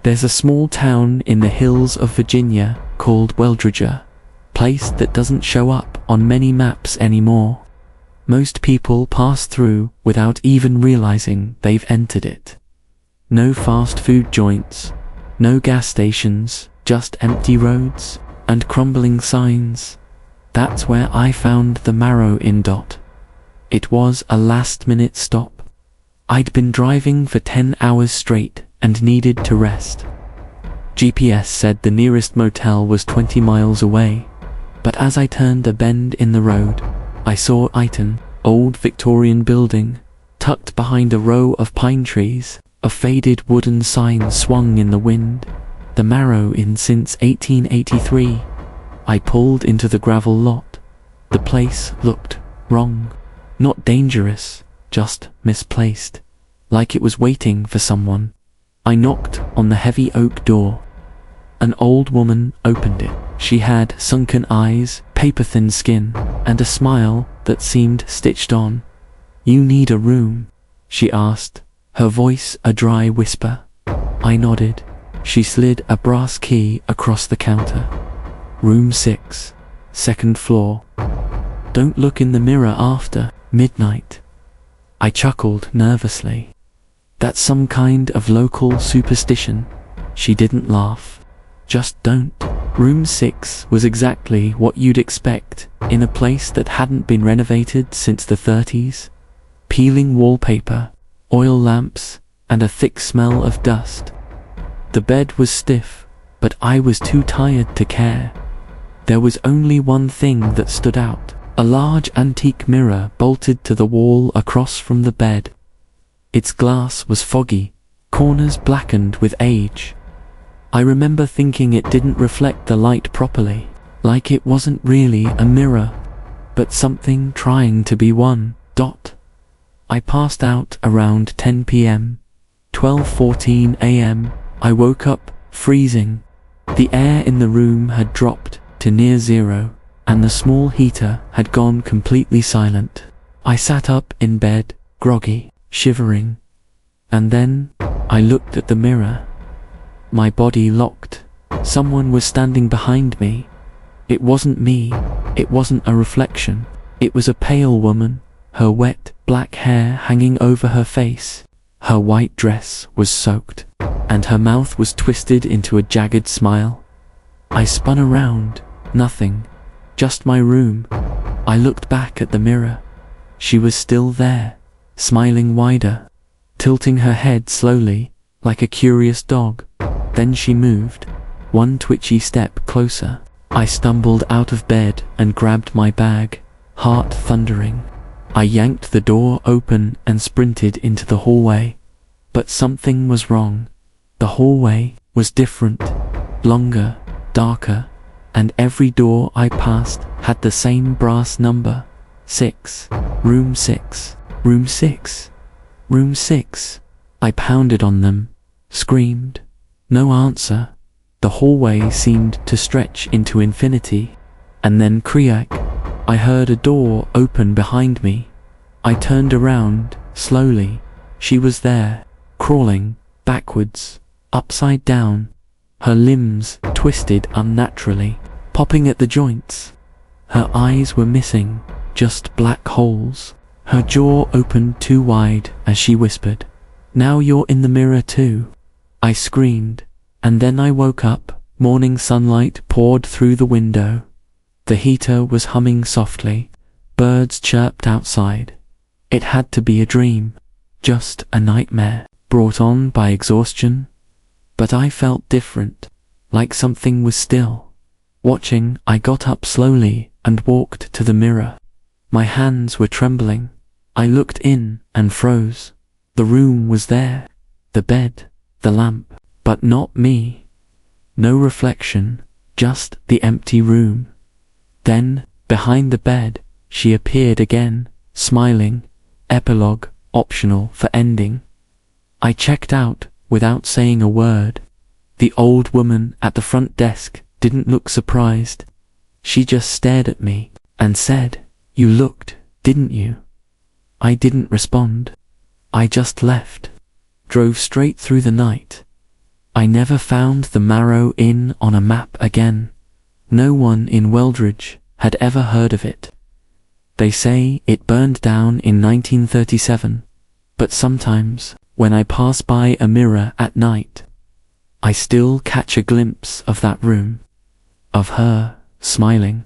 There's a small town in the hills of Virginia called Weldridge, place that doesn't show up on many maps anymore. Most people pass through without even realizing they've entered it. No fast food joints, no gas stations, just empty roads and crumbling signs. That's where I found the Marrow Inn. It was a last-minute stop. I'd been driving for 10 hours straight and needed to rest. GPS said the nearest motel was 20 miles away, but as I turned a bend in the road, I saw an old Victorian building tucked behind a row of pine trees. A faded wooden sign swung in the wind. The Marrow Inn since 1883. I pulled into the gravel lot. The place looked wrong. Not dangerous, just misplaced. Like it was waiting for someone. I knocked on the heavy oak door. An old woman opened it. She had sunken eyes, paper-thin skin, and a smile that seemed stitched on. "You need a room?" she asked, her voice a dry whisper. I nodded. She slid a brass key across the counter. "Room 6, second floor. Don't look in the mirror after midnight." I chuckled nervously. "That's some kind of local superstition." She didn't laugh. "Just don't." Room 6 was exactly what you'd expect in a place that hadn't been renovated since the 30s. Peeling wallpaper, oil lamps, and a thick smell of dust. The bed was stiff, but I was too tired to care. There was only one thing that stood out, a large antique mirror bolted to the wall across from the bed. Its glass was foggy, corners blackened with age. I remember thinking it didn't reflect the light properly, like it wasn't really a mirror, but something trying to be one. I passed out around 10 p.m. 12:14 a.m. I woke up, freezing. The air in the room had dropped to near zero, and the small heater had gone completely silent. I sat up in bed, groggy, shivering. And then, I looked at the mirror. My body locked. Someone was standing behind me. It wasn't me. It wasn't a reflection. It was a pale woman, her wet, black hair hanging over her face. Her white dress was soaked, and her mouth was twisted into a jagged smile. I spun around. Nothing. Just my room. I looked back at the mirror. She was still there, smiling wider, tilting her head slowly, like a curious dog. Then she moved, one twitchy step closer. I stumbled out of bed and grabbed my bag, heart thundering. I yanked the door open and sprinted into the hallway. But something was wrong. The hallway was different, longer, darker, and every door I passed had the same brass number. 6. Room 6. Room 6. Room 6. I pounded on them, screamed. No answer. The hallway seemed to stretch into infinity. And then creak. I heard a door open behind me. I turned around, slowly. She was there, crawling, backwards, upside down. Her limbs twisted unnaturally, popping at the joints. Her eyes were missing, just black holes. Her jaw opened too wide as she whispered, "Now you're in the mirror too." I screamed, and then I woke up. Morning sunlight poured through the window. The heater was humming softly. Birds chirped outside. It had to be a dream, just a nightmare, brought on by exhaustion. But I felt different, like something was still watching. I got up slowly and walked to the mirror. My hands were trembling. I looked in and froze. The room was there, the bed, the lamp, but not me. No reflection, just the empty room. Then, behind the bed, she appeared again, smiling. Epilogue, optional for ending. I checked out without saying a word. The old woman at the front desk didn't look surprised. She just stared at me and said, "You looked, didn't you?" I didn't respond. I just left. Drove straight through the night. I never found the Marrow Inn on a map again. No one in Weldridge had ever heard of it. They say it burned down in 1937, but sometimes, when I pass by a mirror at night, I still catch a glimpse of that room, of her, smiling.